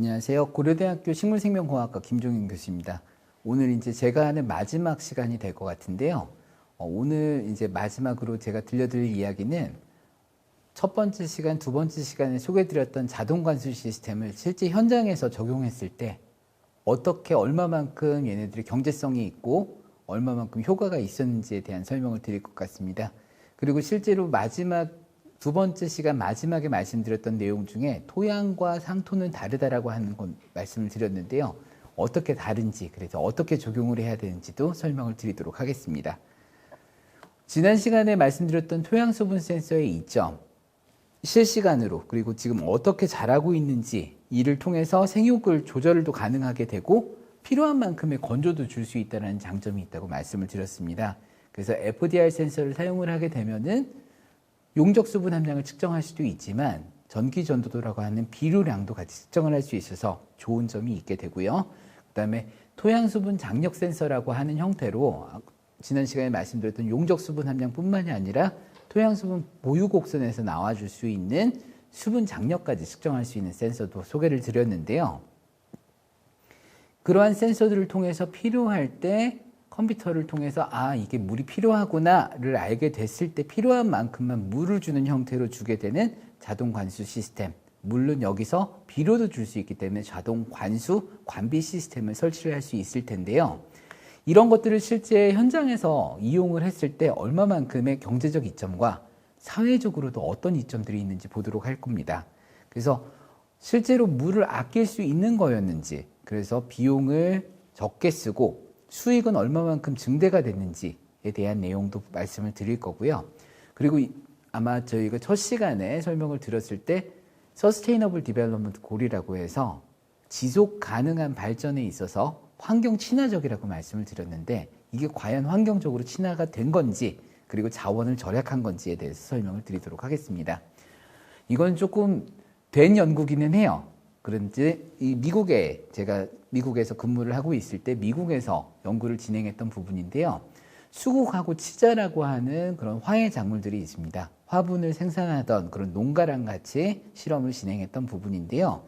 안녕하세요. 고려대학교 식물생명공학과 김종인 교수입니다. 오늘 이제 제가 하는 마지막 시간이 될 것 같은데요. 오늘 이제 마지막으로 제가 들려드릴 이야기는 첫 번째 시간, 두 번째 시간에 소개해드렸던 자동관수 시스템을 실제 현장에서 적용했을 때 어떻게 얼마만큼 얘네들이 경제성이 있고 얼마만큼 효과가 있었는지에 대한 설명을 드릴 것 같습니다. 그리고 실제로 마지막 두 번째 시간 마지막에 말씀드렸던 내용 중에 토양과 상토는 다르다라고 하는 건 말씀을 드렸는데요. 어떻게 다른지, 그래서 어떻게 적용을 해야 되는지도 설명을 드리도록 하겠습니다. 지난 시간에 말씀드렸던 토양 수분 센서의 이점, 실시간으로 그리고 지금 어떻게 자라고 있는지 이를 통해서 생육을 조절도 가능하게 되고 필요한 만큼의 건조도 줄 수 있다는 장점이 있다고 말씀을 드렸습니다. 그래서 FDR 센서를 사용을 하게 되면은 용적 수분 함량을 측정할 수도 있지만 전기 전도도라고 하는 비료량도 같이 측정을 할 수 있어서 좋은 점이 있게 되고요. 그 다음에 토양 수분 장력 센서라고 하는 형태로 지난 시간에 말씀드렸던 용적 수분 함량뿐만이 아니라 토양 수분 보유 곡선에서 나와줄 수 있는 수분 장력까지 측정할 수 있는 센서도 소개를 드렸는데요. 그러한 센서들을 통해서 필요할 때 컴퓨터를 통해서 이게 물이 필요하구나를 알게 됐을 때 필요한 만큼만 물을 주는 형태로 주게 되는 자동 관수 시스템, 물론 여기서 비료도 줄 수 있기 때문에 자동 관수 관비 시스템을 설치를 할 수 있을 텐데요. 이런 것들을 실제 현장에서 이용을 했을 때 얼마만큼의 경제적 이점과 사회적으로도 어떤 이점들이 있는지 보도록 할 겁니다. 그래서 실제로 물을 아낄 수 있는 거였는지, 그래서 비용을 적게 쓰고 수익은 얼마만큼 증대가 됐는지에 대한 내용도 말씀을 드릴 거고요. 그리고 아마 저희가 첫 시간에 설명을 드렸을 때 서스테이너블 디벨롭먼트 골이라고 해서 지속 가능한 발전에 있어서 환경 친화적이라고 말씀을 드렸는데 이게 과연 환경적으로 친화가 된 건지 그리고 자원을 절약한 건지에 대해서 설명을 드리도록 하겠습니다. 이건 조금 된 연구기는 해요. 그런데 이 제가 미국에서 근무를 하고 있을 때 미국에서 연구를 진행했던 부분인데요. 수국하고 치자라고 하는 그런 화해 작물들이 있습니다. 화분을 생산하던 그런 농가랑 같이 실험을 진행했던 부분인데요.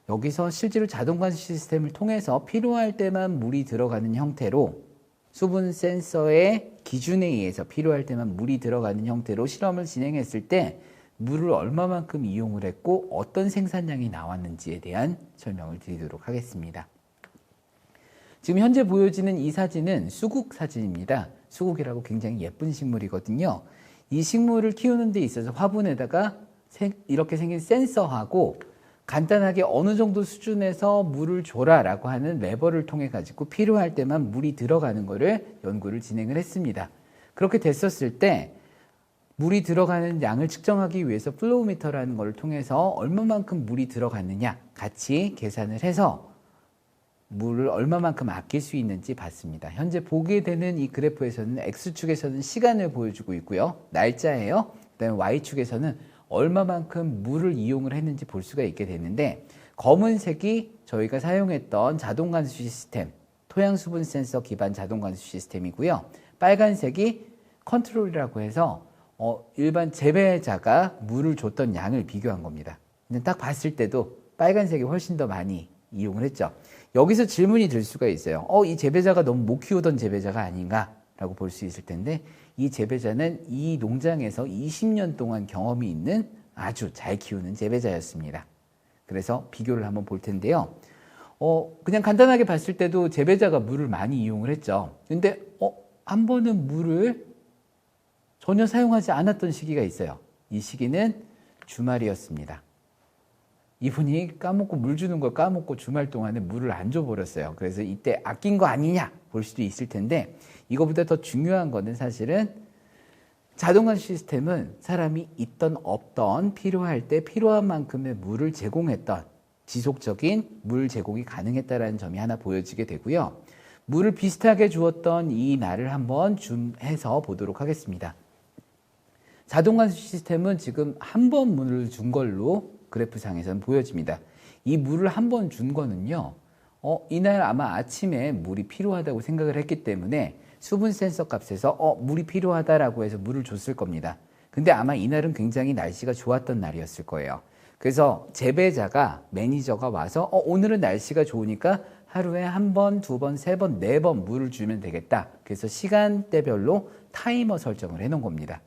여기서 실제로 자동관수 시스템을 통해서 필요할 때만 물이 들어가는 형태로 수분 센서의 기준에 의해서 필요할 때만 물이 들어가는 형태로 실험을 진행했을 때 물을 얼마만큼 이용을 했고 어떤 생산량이 나왔는지에 대한 설명을 드리도록 하겠습니다. 지금 현재 보여지는 이 사진은 수국 사진입니다. 수국이라고 굉장히 예쁜 식물이거든요. 이 식물을 키우는 데 있어서 화분에다가 이렇게 생긴 센서하고 간단하게 어느 정도 수준에서 물을 줘라 라고 하는 레버를 통해 가지고 필요할 때만 물이 들어가는 거를 연구를 진행을 했습니다. 그렇게 됐었을 때 물이 들어가는 양을 측정하기 위해서 플로우미터라는 걸 통해서 얼마만큼 물이 들어갔느냐 같이 계산을 해서 물을 얼마만큼 아낄 수 있는지 봤습니다. 현재 보게 되는 이 그래프에서는 X축에서는 시간을 보여주고 있고요. 날짜예요. 그다음에 Y축에서는 얼마만큼 물을 이용을 했는지 볼 수가 있게 되는데 검은색이 저희가 사용했던 자동관수 시스템, 토양수분 센서 기반 자동관수 시스템이고요. 빨간색이 컨트롤이라고 해서 일반 재배자가 물을 줬던 양을 비교한 겁니다. 근데 딱 봤을 때도 빨간색이 훨씬 더 많이 이용을 했죠. 여기서 질문이 들 수가 있어요. 이 재배자가 너무 못 키우던 재배자가 아닌가라고 볼 수 있을 텐데 이 재배자는 이 농장에서 20년 동안 경험이 있는 아주 잘 키우는 재배자였습니다. 그래서 비교를 한번 볼 텐데요. 그냥 간단하게 봤을 때도 재배자가 물을 많이 이용을 했죠. 근데 한 번은 물을 전혀 사용하지 않았던 시기가 있어요. 이 시기는 주말이었습니다. 이분이 까먹고 물 주는 걸 까먹고 주말 동안에 물을 안 줘버렸어요. 그래서 이때 아낀 거 아니냐 볼 수도 있을 텐데 이거보다 더 중요한 거는 사실은 자동관 시스템은 사람이 있던 없던 필요할 때 필요한 만큼의 물을 제공했던 지속적인 물 제공이 가능했다는 점이 하나 보여지게 되고요. 물을 비슷하게 주었던 이 날을 한번 줌해서 보도록 하겠습니다. 자동관수 시스템은 지금 한 번 물을 준 걸로 그래프상에서는 보여집니다. 이 물을 한 번 준 거는요. 이날 아마 아침에 물이 필요하다고 생각을 했기 때문에 수분 센서 값에서 물이 필요하다라고 해서 물을 줬을 겁니다. 근데 아마 이날은 굉장히 날씨가 좋았던 날이었을 거예요. 그래서 재배자가 매니저가 와서 오늘은 날씨가 좋으니까 하루에 한 번, 두 번, 세 번, 네 번 물을 주면 되겠다. 그래서 시간대별로 타이머 설정을 해놓은 겁니다.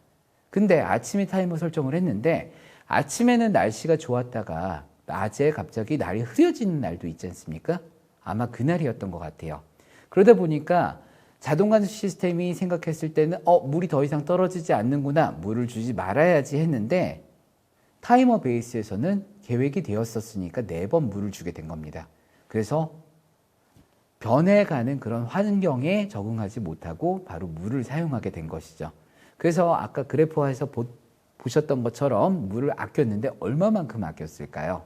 근데 아침에 타이머 설정을 했는데 아침에는 날씨가 좋았다가 낮에 갑자기 날이 흐려지는 날도 있지 않습니까? 아마 그날이었던 것 같아요. 그러다 보니까 자동 관수 시스템이 생각했을 때는 물이 더 이상 떨어지지 않는구나, 물을 주지 말아야지 했는데 타이머 베이스에서는 계획이 되었었으니까 4번 물을 주게 된 겁니다. 그래서 변해가는 그런 환경에 적응하지 못하고 바로 물을 사용하게 된 것이죠. 그래서 아까 그래프화에서 보셨던 것처럼 물을 아꼈는데 얼마만큼 아꼈을까요?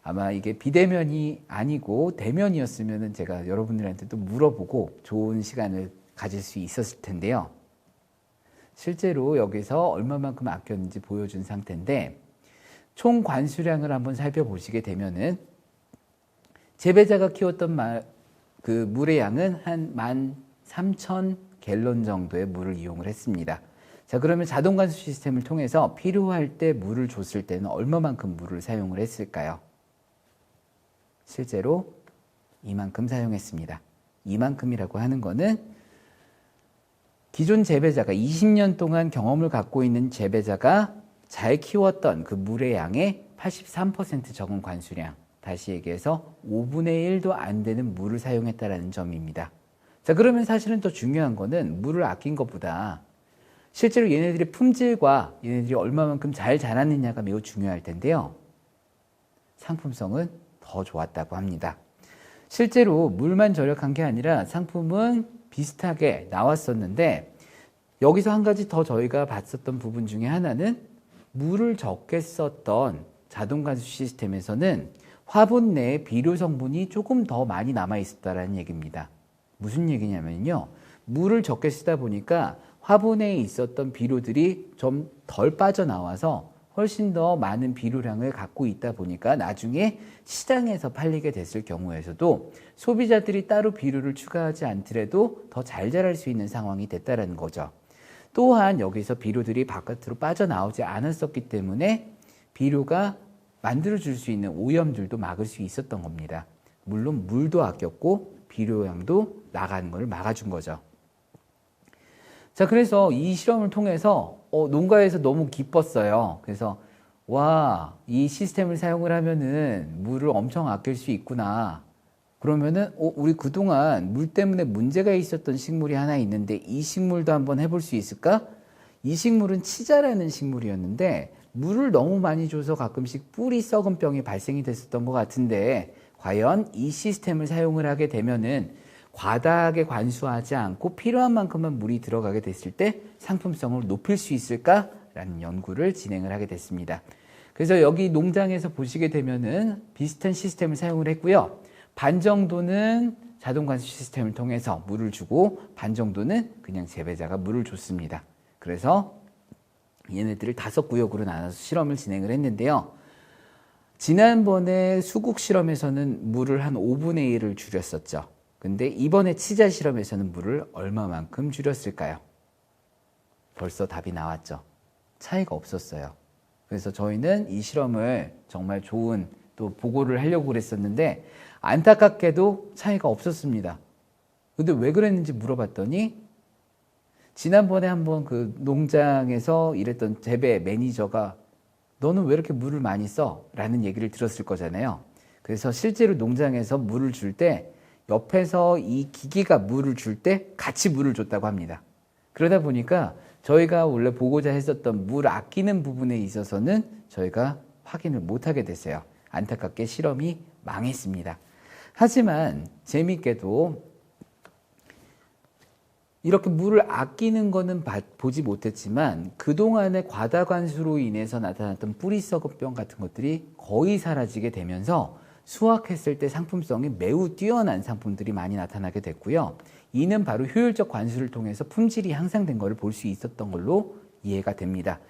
아마 이게 비대면이 아니고 대면이었으면 제가 여러분들한테도 물어보고 좋은 시간을 가질 수 있었을 텐데요. 실제로 여기서 얼마만큼 아꼈는지 보여준 상태인데 총 관수량을 한번 살펴보시게 되면은 재배자가 키웠던 그 물의 양은 한 13,000갤런 정도의 물을 이용을 했습니다. 자, 그러면 자동 관수 시스템을 통해서 필요할 때 물을 줬을 때는 얼마만큼 물을 사용을 했을까요? 실제로 이만큼 사용했습니다. 이만큼이라고 하는 거는 기존 재배자가 20년 동안 경험을 갖고 있는 재배자가 잘 키웠던 그 물의 양의 83% 적은 관수량, 다시 얘기해서 5분의 1도 안 되는 물을 사용했다는 점입니다. 자, 그러면 사실은 더 중요한 거는 물을 아낀 것보다 실제로 얘네들의 품질과 얘네들이 얼마만큼 잘 자랐느냐가 매우 중요할 텐데요. 상품성은 더 좋았다고 합니다. 실제로 물만 절약한 게 아니라 상품은 비슷하게 나왔었는데 여기서 한 가지 더 저희가 봤었던 부분 중에 하나는 물을 적게 썼던 자동 관수 시스템에서는 화분 내에 비료 성분이 조금 더 많이 남아 있었다는 얘기입니다. 무슨 얘기냐면요. 물을 적게 쓰다 보니까 화분에 있었던 비료들이 좀 덜 빠져나와서 훨씬 더 많은 비료량을 갖고 있다 보니까 나중에 시장에서 팔리게 됐을 경우에서도 소비자들이 따로 비료를 추가하지 않더라도 더 잘 자랄 수 있는 상황이 됐다는 거죠. 또한 여기서 비료들이 바깥으로 빠져나오지 않았었기 때문에 비료가 만들어줄 수 있는 오염들도 막을 수 있었던 겁니다. 물론 물도 아꼈고 비료량도 나가는 걸 막아준 거죠. 자, 그래서 이 실험을 통해서 농가에서 너무 기뻤어요. 그래서 이 시스템을 사용을 하면은 물을 엄청 아낄 수 있구나. 그러면은 우리 그동안 물 때문에 문제가 있었던 식물이 하나 있는데 이 식물도 한번 해볼 수 있을까? 이 식물은 치자라는 식물이었는데 물을 너무 많이 줘서 가끔씩 뿌리 썩은 병이 발생이 됐었던 것 같은데 과연 이 시스템을 사용을 하게 되면은 과다하게 관수하지 않고 필요한 만큼만 물이 들어가게 됐을 때 상품성을 높일 수 있을까라는 연구를 진행을 하게 됐습니다. 그래서 여기 농장에서 보시게 되면은 비슷한 시스템을 사용을 했고요. 반 정도는 자동 관수 시스템을 통해서 물을 주고 반 정도는 그냥 재배자가 물을 줬습니다. 그래서 얘네들을 5구역으로 나눠서 실험을 진행을 했는데요. 지난번에 수국 실험에서는 물을 한 5분의 1을 줄였었죠. 근데 이번에 치자 실험에서는 물을 얼마만큼 줄였을까요? 벌써 답이 나왔죠. 차이가 없었어요. 그래서 저희는 이 실험을 정말 좋은 또 보고를 하려고 그랬었는데 안타깝게도 차이가 없었습니다. 근데 왜 그랬는지 물어봤더니 지난번에 한번 그 농장에서 일했던 재배 매니저가 너는 왜 이렇게 물을 많이 써? 라는 얘기를 들었을 거잖아요. 그래서 실제로 농장에서 물을 줄 때 옆에서 이 기기가 물을 줄 때 같이 물을 줬다고 합니다. 그러다 보니까 저희가 원래 보고자 했었던 물 아끼는 부분에 있어서는 저희가 확인을 못하게 됐어요. 안타깝게 실험이 망했습니다. 하지만 재미있게도 이렇게 물을 아끼는 거는 보지 못했지만 그동안의 과다 관수로 인해서 나타났던 뿌리 썩은 병 같은 것들이 거의 사라지게 되면서 수확했을 때 상품성이 매우 뛰어난 상품들이 많이 나타나게 됐고요. 이는 바로 효율적 관수를 통해서 품질이 향상된 것을 볼 수 있었던 걸로 이해가 됩니다.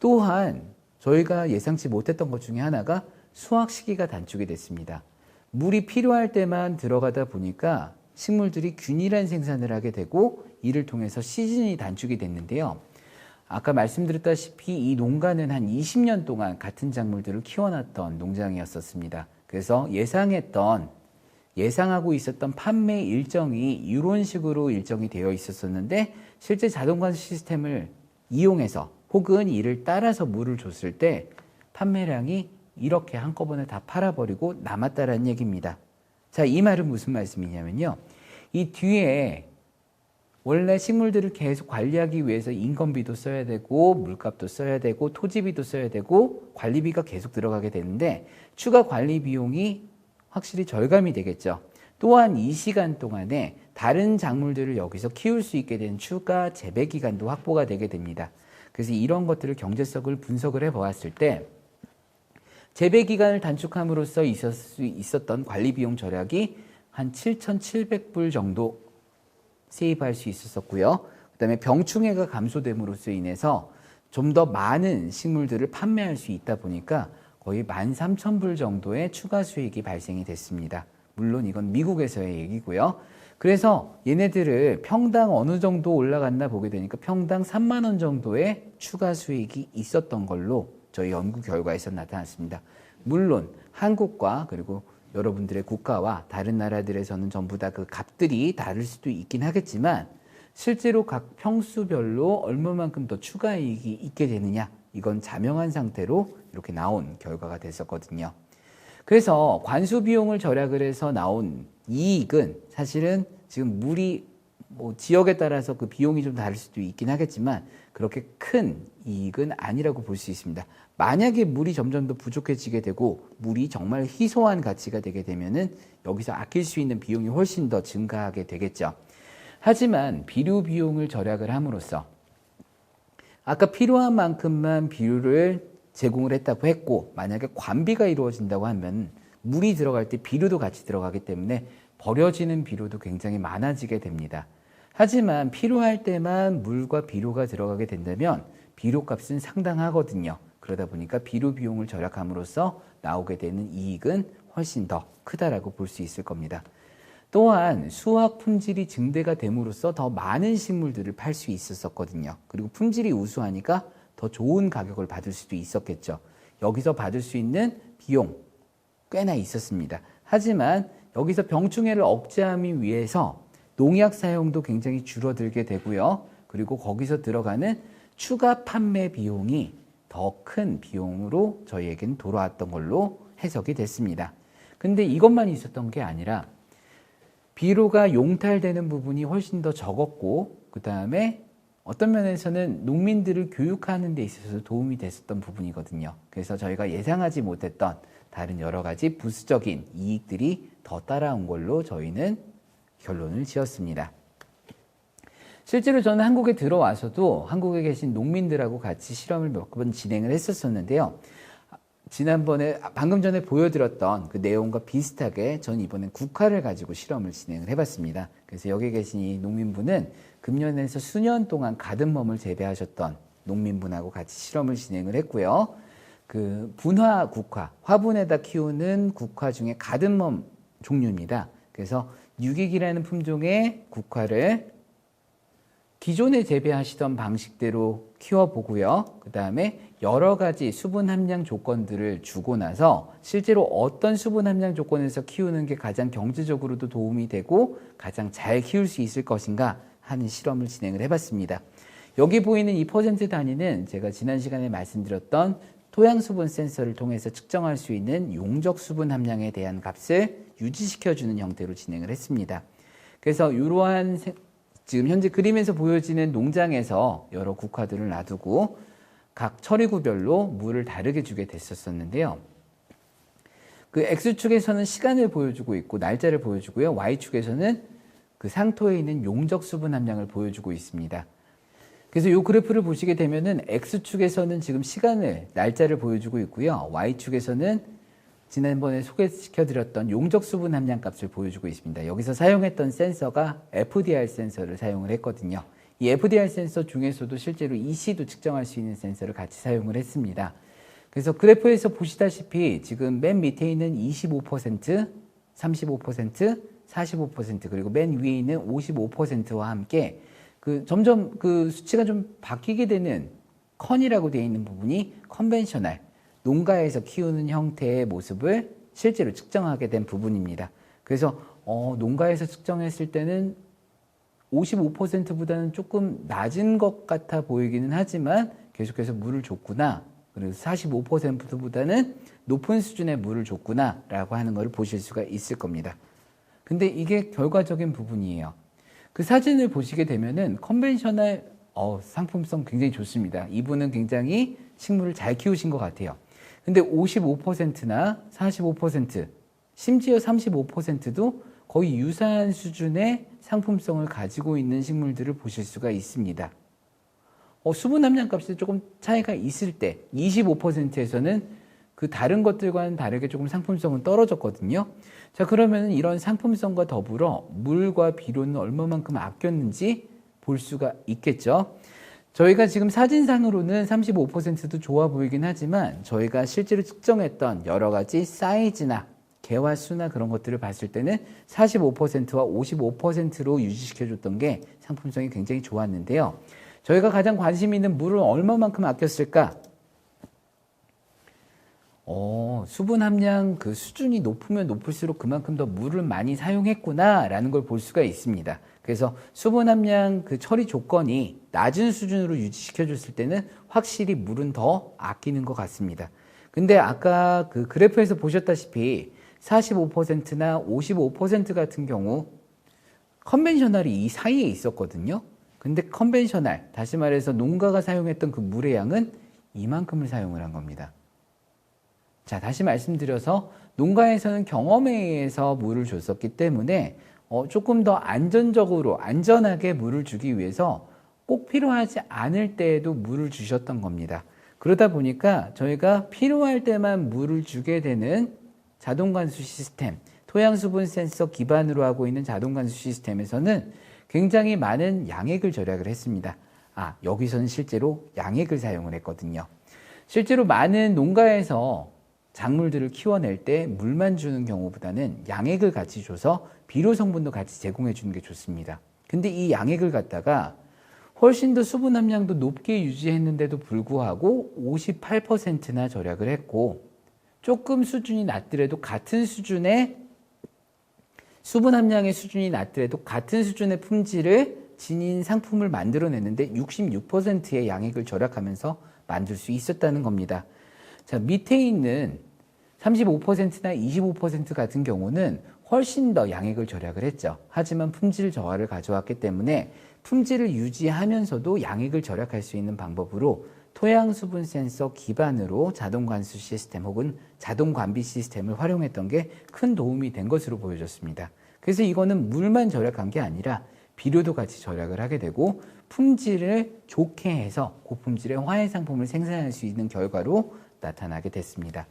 또한 저희가 예상치 못했던 것 중에 하나가 수확 시기가 단축이 됐습니다. 물이 필요할 때만 들어가다 보니까 식물들이 균일한 생산을 하게 되고 이를 통해서 시즌이 단축이 됐는데요. 아까 말씀드렸다시피 이 농가는 한 20년 동안 같은 작물들을 키워놨던 농장이었었습니다. 그래서 예상하고 있었던 판매 일정이 이런 식으로 일정이 되어 있었었는데 실제 자동관수 시스템을 이용해서 혹은 이를 따라서 물을 줬을 때 판매량이 이렇게 한꺼번에 다 팔아버리고 남았다라는 얘기입니다. 자, 이 말은 무슨 말씀이냐면요. 이 뒤에 원래 식물들을 계속 관리하기 위해서 인건비도 써야 되고 물값도 써야 되고 토지비도 써야 되고 관리비가 계속 들어가게 되는데 추가 관리 비용이 확실히 절감이 되겠죠. 또한 이 시간 동안에 다른 작물들을 여기서 키울 수 있게 된 추가 재배 기간도 확보가 되게 됩니다. 그래서 이런 것들을 경제성을 분석을 해보았을 때 재배 기간을 단축함으로써 있었던 관리 비용 절약이 한 7,700불 정도 세이브할 수 있었고요. 그다음에 병충해가 감소됨으로써 인해서 좀 더 많은 식물들을 판매할 수 있다 보니까 거의 13,000불 정도의 추가 수익이 발생이 됐습니다. 물론 이건 미국에서의 얘기고요. 그래서 얘네들을 평당 어느 정도 올라갔나 보게 되니까 평당 3만 원 정도의 추가 수익이 있었던 걸로 저희 연구 결과에서 나타났습니다. 물론 한국과 그리고 여러분들의 국가와 다른 나라들에서는 전부 다 그 값들이 다를 수도 있긴 하겠지만 실제로 각 평수별로 얼마만큼 더 추가 이익이 있게 되느냐 이건 자명한 상태로 이렇게 나온 결과가 됐었거든요. 그래서 관수 비용을 절약을 해서 나온 이익은 사실은 지금 물이 지역에 따라서 그 비용이 좀 다를 수도 있긴 하겠지만 그렇게 큰 이익은 아니라고 볼 수 있습니다. 만약에 물이 점점 더 부족해지게 되고 물이 정말 희소한 가치가 되게 되면은 여기서 아낄 수 있는 비용이 훨씬 더 증가하게 되겠죠. 하지만 비료 비용을 절약을 함으로써 아까 필요한 만큼만 비료를 제공을 했다고 했고 만약에 관비가 이루어진다고 하면 물이 들어갈 때 비료도 같이 들어가기 때문에 버려지는 비료도 굉장히 많아지게 됩니다. 하지만 필요할 때만 물과 비료가 들어가게 된다면 비료값은 상당하거든요. 그러다 보니까 비료 비용을 절약함으로써 나오게 되는 이익은 훨씬 더 크다라고 볼 수 있을 겁니다. 또한 수확 품질이 증대가 됨으로써 더 많은 식물들을 팔 수 있었거든요. 그리고 품질이 우수하니까 더 좋은 가격을 받을 수도 있었겠죠. 여기서 받을 수 있는 비용 꽤나 있었습니다. 하지만 여기서 병충해를 억제하기 위해서 농약 사용도 굉장히 줄어들게 되고요. 그리고 거기서 들어가는 추가 판매 비용이 더 큰 비용으로 저희에게는 돌아왔던 걸로 해석이 됐습니다. 근데 이것만 있었던 게 아니라 비료가 용탈되는 부분이 훨씬 더 적었고 그 다음에 어떤 면에서는 농민들을 교육하는 데 있어서 도움이 됐었던 부분이거든요. 그래서 저희가 예상하지 못했던 다른 여러 가지 부수적인 이익들이 더 따라온 걸로 저희는 결론을 지었습니다. 실제로 저는 한국에 들어와서도 한국에 계신 농민들하고 같이 실험을 몇 번 진행을 했었는데요. 지난번에 방금 전에 보여드렸던 그 내용과 비슷하게 전 이번엔 국화를 가지고 실험을 진행을 해봤습니다. 그래서 여기 계신 이 농민분은 금년에서 수년 동안 가든멈을 재배하셨던 농민분하고 같이 실험을 진행을 했고요. 그 분화 국화, 화분에다 키우는 국화 중에 가든멈 종류입니다. 그래서 유기기라는 품종의 국화를 기존에 재배하시던 방식대로 키워보고요. 그 다음에 여러 가지 수분 함량 조건들을 주고 나서 실제로 어떤 수분 함량 조건에서 키우는 게 가장 경제적으로도 도움이 되고 가장 잘 키울 수 있을 것인가 하는 실험을 진행을 해봤습니다. 여기 보이는 이 퍼센트 단위는 제가 지난 시간에 말씀드렸던 토양 수분 센서를 통해서 측정할 수 있는 용적 수분 함량에 대한 값을 유지시켜주는 형태로 진행을 했습니다. 그래서 이러한 지금 현재 그림에서 보여지는 농장에서 여러 국화들을 놔두고 각 처리구별로 물을 다르게 주게 됐었는데요. 그 X축에서는 시간을 보여주고 있고 날짜를 보여주고요. Y축에서는 그 상토에 있는 용적 수분 함량을 보여주고 있습니다. 그래서 이 그래프를 보시게 되면은 X축에서는 지금 시간을, 날짜를 보여주고 있고요. Y축에서는 지난번에 소개시켜드렸던 용적 수분 함량 값을 보여주고 있습니다. 여기서 사용했던 센서가 FDR 센서를 사용을 했거든요. 이 FDR 센서 중에서도 실제로 EC도 측정할 수 있는 센서를 같이 사용을 했습니다. 그래서 그래프에서 보시다시피 지금 맨 밑에 있는 25%, 35%, 45% 그리고 맨 위에 있는 55%와 함께 점점 그 수치가 좀 바뀌게 되는 컨이라고 되어 있는 부분이 컨벤셔널, 농가에서 키우는 형태의 모습을 실제로 측정하게 된 부분입니다. 그래서 농가에서 측정했을 때는 55%보다는 조금 낮은 것 같아 보이기는 하지만 계속해서 물을 줬구나. 그리고 45%보다는 높은 수준의 물을 줬구나 라고 하는 것을 보실 수가 있을 겁니다. 근데 이게 결과적인 부분이에요. 그 사진을 보시게 되면은 컨벤셔널 상품성 굉장히 좋습니다. 이분은 굉장히 식물을 잘 키우신 것 같아요. 근데 55%나 45%, 심지어 35%도 거의 유사한 수준의 상품성을 가지고 있는 식물들을 보실 수가 있습니다. 수분 함량 값이 조금 차이가 있을 때 25%에서는 그 다른 것들과는 다르게 조금 상품성은 떨어졌거든요. 자, 그러면 이런 상품성과 더불어 물과 비료는 얼마만큼 아꼈는지 볼 수가 있겠죠. 저희가 지금 사진상으로는 35%도 좋아 보이긴 하지만 저희가 실제로 측정했던 여러 가지 사이즈나 개화 수나 그런 것들을 봤을 때는 45%와 55%로 유지시켜줬던 게 상품성이 굉장히 좋았는데요. 저희가 가장 관심 있는 물을 얼마만큼 아꼈을까? 수분 함량 그 수준이 높으면 높을수록 그만큼 더 물을 많이 사용했구나라는 걸 볼 수가 있습니다. 그래서 수분 함량 그 처리 조건이 낮은 수준으로 유지시켜줬을 때는 확실히 물은 더 아끼는 것 같습니다. 근데 아까 그 그래프에서 보셨다시피 45%나 55% 같은 경우 컨벤셔널이 이 사이에 있었거든요. 근데 컨벤셔널, 다시 말해서 농가가 사용했던 그 물의 양은 이만큼을 사용을 한 겁니다. 자, 다시 말씀드려서 농가에서는 경험에 의해서 물을 줬었기 때문에 조금 더 안전적으로, 안전하게 물을 주기 위해서 꼭 필요하지 않을 때에도 물을 주셨던 겁니다. 그러다 보니까 저희가 필요할 때만 물을 주게 되는 자동관수 시스템, 토양수분 센서 기반으로 하고 있는 자동관수 시스템에서는 굉장히 많은 양액을 절약을 했습니다. 여기서는 실제로 양액을 사용을 했거든요. 실제로 많은 농가에서 작물들을 키워낼 때 물만 주는 경우보다는 양액을 같이 줘서 비료 성분도 같이 제공해 주는 게 좋습니다. 근데 이 양액을 갖다가 훨씬 더 수분 함량도 높게 유지했는데도 불구하고 58%나 절약을 했고, 조금 수준이 낮더라도 같은 수준의 수분 함량의 수준이 낮더라도 같은 수준의 품질을 지닌 상품을 만들어냈는데 66%의 양액을 절약하면서 만들 수 있었다는 겁니다. 자, 밑에 있는 35%나 25% 같은 경우는 훨씬 더 양액을 절약을 했죠. 하지만 품질 저하를 가져왔기 때문에 품질을 유지하면서도 양액을 절약할 수 있는 방법으로 토양 수분 센서 기반으로 자동 관수 시스템 혹은 자동 관비 시스템을 활용했던 게 큰 도움이 된 것으로 보여졌습니다. 그래서 이거는 물만 절약한 게 아니라 비료도 같이 절약을 하게 되고 품질을 좋게 해서 고품질의 화훼 상품을 생산할 수 있는 결과로 나타나게 됐습니다.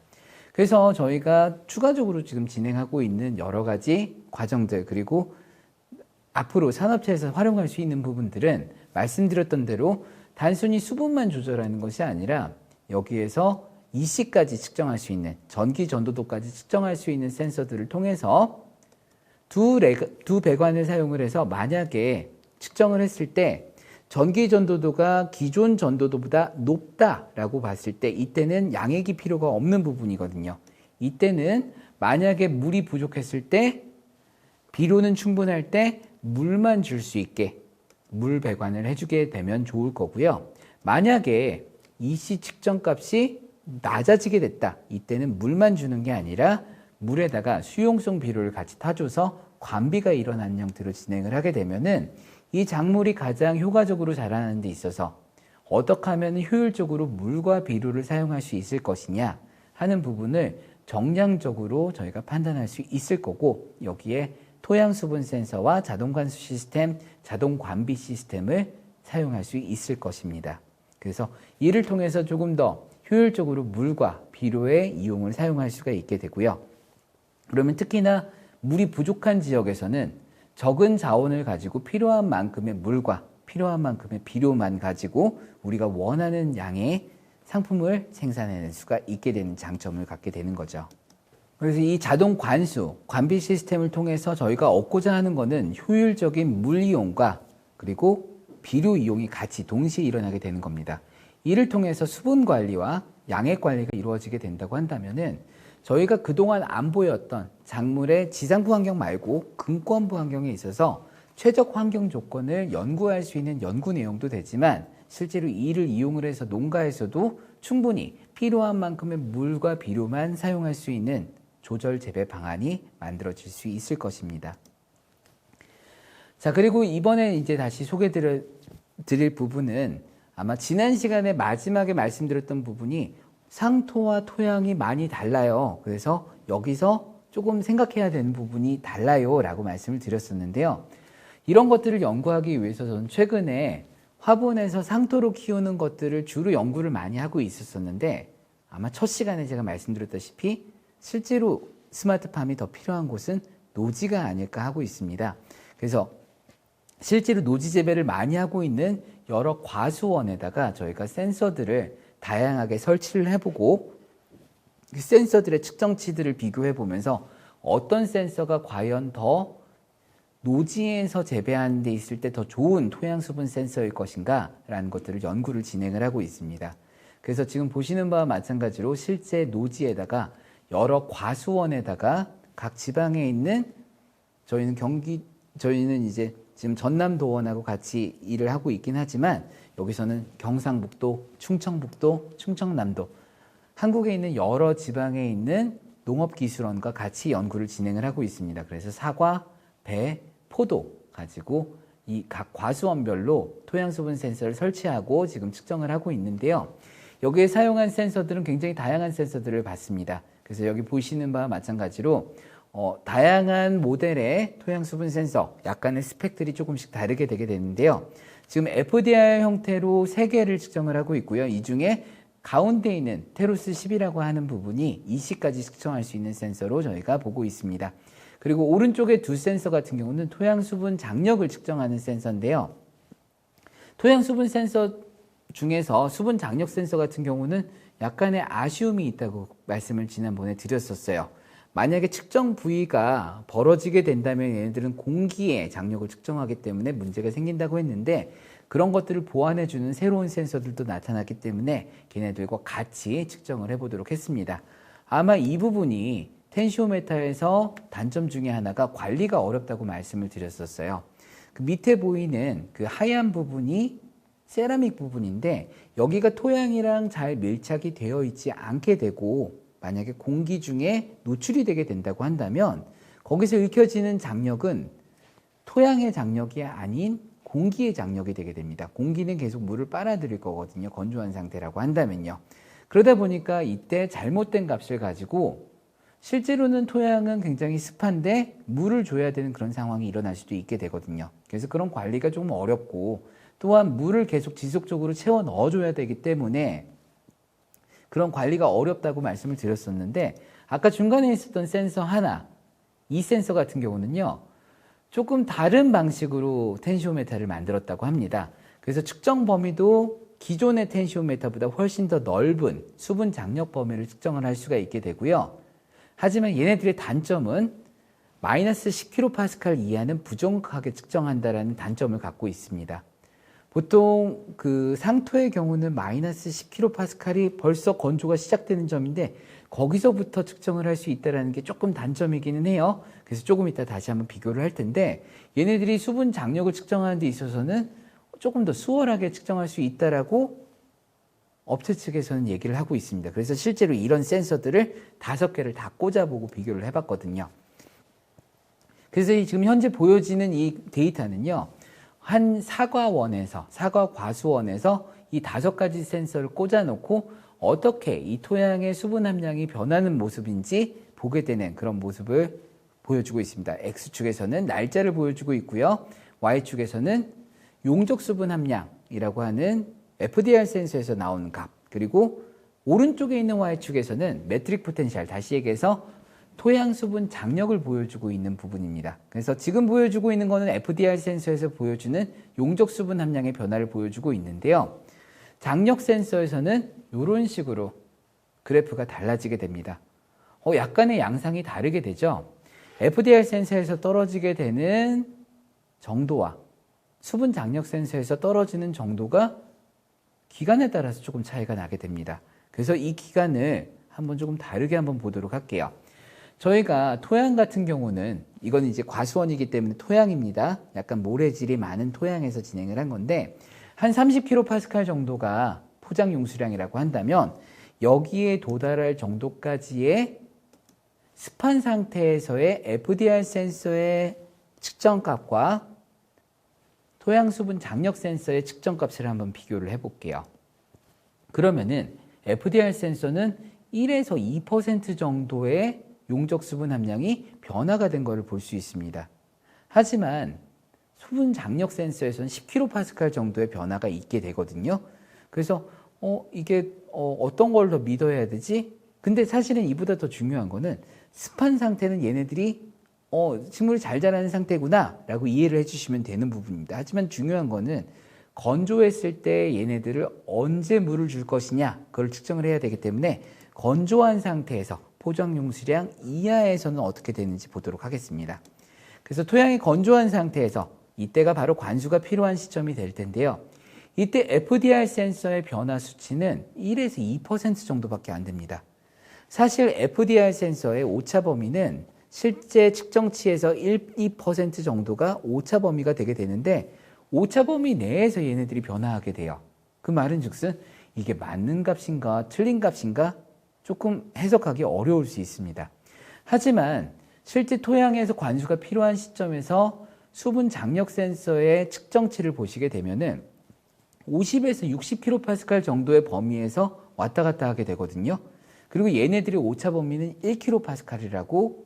그래서 저희가 추가적으로 지금 진행하고 있는 여러 가지 과정들, 그리고 앞으로 산업체에서 활용할 수 있는 부분들은 말씀드렸던 대로 단순히 수분만 조절하는 것이 아니라 여기에서 EC까지 측정할 수 있는, 전기 전도도까지 측정할 수 있는 센서들을 통해서 두 배관을 사용을 해서 만약에 측정을 했을 때 전기 전도도가 기존 전도도보다 높다라고 봤을 때 이때는 양액이 필요가 없는 부분이거든요. 이때는 만약에 물이 부족했을 때 비료는 충분할 때 물만 줄 수 있게 물 배관을 해주게 되면 좋을 거고요. 만약에 EC 측정 값이 낮아지게 됐다. 이때는 물만 주는 게 아니라 물에다가 수용성 비료를 같이 타줘서 관비가 일어나는 형태로 진행을 하게 되면은 이 작물이 가장 효과적으로 자라는 데 있어서 어떻게 하면 효율적으로 물과 비료를 사용할 수 있을 것이냐 하는 부분을 정량적으로 저희가 판단할 수 있을 거고, 여기에 토양 수분 센서와 자동 관수 시스템, 자동 관비 시스템을 사용할 수 있을 것입니다. 그래서 이를 통해서 조금 더 효율적으로 물과 비료의 이용을 사용할 수가 있게 되고요. 그러면 특히나 물이 부족한 지역에서는 적은 자원을 가지고 필요한 만큼의 물과 필요한 만큼의 비료만 가지고 우리가 원하는 양의 상품을 생산해낼 수가 있게 되는 장점을 갖게 되는 거죠. 그래서 이 자동 관수, 관비 시스템을 통해서 저희가 얻고자 하는 것은 효율적인 물 이용과 그리고 비료 이용이 같이 동시에 일어나게 되는 겁니다. 이를 통해서 수분 관리와 양액 관리가 이루어지게 된다고 한다면은 저희가 그동안 안 보였던 작물의 지상부 환경 말고 근권부 환경에 있어서 최적 환경 조건을 연구할 수 있는 연구 내용도 되지만 실제로 이를 이용을 해서 농가에서도 충분히 필요한 만큼의 물과 비료만 사용할 수 있는 조절 재배 방안이 만들어질 수 있을 것입니다. 자, 그리고 이번에 이제 다시 드릴 부분은 아마 지난 시간에 마지막에 말씀드렸던 부분이 상토와 토양이 많이 달라요. 그래서 여기서 조금 생각해야 되는 부분이 달라요 라고 말씀을 드렸었는데요. 이런 것들을 연구하기 위해서 저는 최근에 화분에서 상토로 키우는 것들을 주로 연구를 많이 하고 있었었는데 아마 첫 시간에 제가 말씀드렸다시피 실제로 스마트팜이 더 필요한 곳은 노지가 아닐까 하고 있습니다. 그래서 실제로 노지 재배를 많이 하고 있는 여러 과수원에다가 저희가 센서들을 다양하게 설치를 해보고 그 센서들의 측정치들을 비교해 보면서 어떤 센서가 과연 더 노지에서 재배하는 데 있을 때 더 좋은 토양 수분 센서일 것인가 라는 것들을 연구를 진행을 하고 있습니다. 그래서 지금 보시는 바와 마찬가지로 실제 노지에다가 여러 과수원에다가 각 지방에 있는 저희는 이제 지금 전남도원하고 같이 일을 하고 있긴 하지만 여기서는 경상북도, 충청북도, 충청남도 한국에 있는 여러 지방에 있는 농업기술원과 같이 연구를 진행을 하고 있습니다. 그래서 사과, 배, 포도 가지고 이 각 과수원별로 토양수분 센서를 설치하고 지금 측정을 하고 있는데요. 여기에 사용한 센서들은 굉장히 다양한 센서들을 봤습니다. 그래서 여기 보시는 바와 마찬가지로 다양한 모델의 토양수분 센서, 약간의 스펙들이 조금씩 다르게 되게 되는데요. 지금 FDR 형태로 3개를 측정을 하고 있고요. 이 중에 가운데 있는 테로스 10이라고 하는 부분이 20까지 측정할 수 있는 센서로 저희가 보고 있습니다. 그리고 오른쪽에 두 센서 같은 경우는 토양수분 장력을 측정하는 센서인데요. 토양수분 센서 중에서 수분 장력 센서 같은 경우는 약간의 아쉬움이 있다고 말씀을 지난번에 드렸었어요. 만약에 측정 부위가 벌어지게 된다면 얘네들은 공기의 장력을 측정하기 때문에 문제가 생긴다고 했는데 그런 것들을 보완해주는 새로운 센서들도 나타났기 때문에 걔네들과 같이 측정을 해보도록 했습니다. 아마 이 부분이 텐시오메타에서 단점 중에 하나가 관리가 어렵다고 말씀을 드렸었어요. 그 밑에 보이는 그 하얀 부분이 세라믹 부분인데 여기가 토양이랑 잘 밀착이 되어 있지 않게 되고 만약에 공기 중에 노출이 되게 된다고 한다면 거기서 읽혀지는 장력은 토양의 장력이 아닌 공기의 장력이 되게 됩니다. 공기는 계속 물을 빨아들일 거거든요. 건조한 상태라고 한다면요. 그러다 보니까 이때 잘못된 값을 가지고 실제로는 토양은 굉장히 습한데 물을 줘야 되는 그런 상황이 일어날 수도 있게 되거든요. 그래서 그런 관리가 조금 어렵고 또한 물을 계속 지속적으로 채워 넣어줘야 되기 때문에 그런 관리가 어렵다고 말씀을 드렸었는데 아까 중간에 있었던 센서 하나, 이 센서 같은 경우는요. 조금 다른 방식으로 텐시오메타를 만들었다고 합니다. 그래서 측정 범위도 기존의 텐시오메타보다 훨씬 더 넓은 수분 장력 범위를 측정을 할 수가 있게 되고요. 하지만 얘네들의 단점은 마이너스 10kPa 이하는 부정확하게 측정한다라는 단점을 갖고 있습니다. 보통 그 상토의 경우는 마이너스 10kPa이 벌써 건조가 시작되는 점인데 거기서부터 측정을 할 수 있다는 게 조금 단점이기는 해요. 그래서 조금 이따 다시 한번 비교를 할 텐데 얘네들이 수분 장력을 측정하는 데 있어서는 조금 더 수월하게 측정할 수 있다라고 업체 측에서는 얘기를 하고 있습니다. 그래서 실제로 이런 센서들을 5개를 다 꽂아보고 비교를 해봤거든요. 그래서 지금 현재 보여지는 이 데이터는요. 한 사과 과수원에서 이 5가지 센서를 꽂아놓고 어떻게 이 토양의 수분 함량이 변하는 모습인지 보게 되는 그런 모습을 보여주고 있습니다. X축에서는 날짜를 보여주고 있고요. Y축에서는 용적 수분 함량이라고 하는 FDR 센서에서 나오는 값, 그리고 오른쪽에 있는 Y축에서는 메트릭 포텐셜, 다시 얘기해서 토양 수분 장력을 보여주고 있는 부분입니다. 그래서 지금 보여주고 있는 거는 FDR 센서에서 보여주는 용적 수분 함량의 변화를 보여주고 있는데요. 장력 센서에서는 이런 식으로 그래프가 달라지게 됩니다. 약간의 양상이 다르게 되죠. FDR 센서에서 떨어지게 되는 정도와 수분 장력 센서에서 떨어지는 정도가 기간에 따라서 조금 차이가 나게 됩니다. 그래서 이 기간을 한번 조금 다르게 한번 보도록 할게요. 저희가 토양 같은 경우는 이건 이제 과수원이기 때문에 토양입니다. 약간 모래질이 많은 토양에서 진행을 한 건데 한 30kPa 정도가 포장 용수량이라고 한다면 여기에 도달할 정도까지의 습한 상태에서의 FDR 센서의 측정값과 토양 수분 장력 센서의 측정값을 한번 비교를 해볼게요. 그러면은 FDR 센서는 1에서 2% 정도의 용적 수분 함량이 변화가 된 것을 볼 수 있습니다. 하지만 수분 장력 센서에서는 10kPa 정도의 변화가 있게 되거든요. 그래서 이게 어떤 걸 더 믿어야 되지? 근데 사실은 이보다 더 중요한 거는 습한 상태는 얘네들이 식물이 잘 자라는 상태구나 라고 이해를 해주시면 되는 부분입니다. 하지만 중요한 거는 건조했을 때 얘네들을 언제 물을 줄 것이냐 그걸 측정을 해야 되기 때문에 건조한 상태에서 포장 용수량 이하에서는 어떻게 되는지 보도록 하겠습니다. 그래서 토양이 건조한 상태에서 이때가 바로 관수가 필요한 시점이 될 텐데요. 이때 FDR 센서의 변화 수치는 1에서 2% 정도밖에 안 됩니다. 사실 FDR 센서의 오차 범위는 실제 측정치에서 1, 2% 정도가 오차 범위가 되게 되는데 오차 범위 내에서 얘네들이 변화하게 돼요. 그 말은 즉슨 이게 맞는 값인가 틀린 값인가 조금 해석하기 어려울 수 있습니다. 하지만 실제 토양에서 관수가 필요한 시점에서 수분 장력 센서의 측정치를 보시게 되면은 50에서 60kPa 정도의 범위에서 왔다 갔다 하게 되거든요. 그리고 얘네들의 오차 범위는 1kPa이라고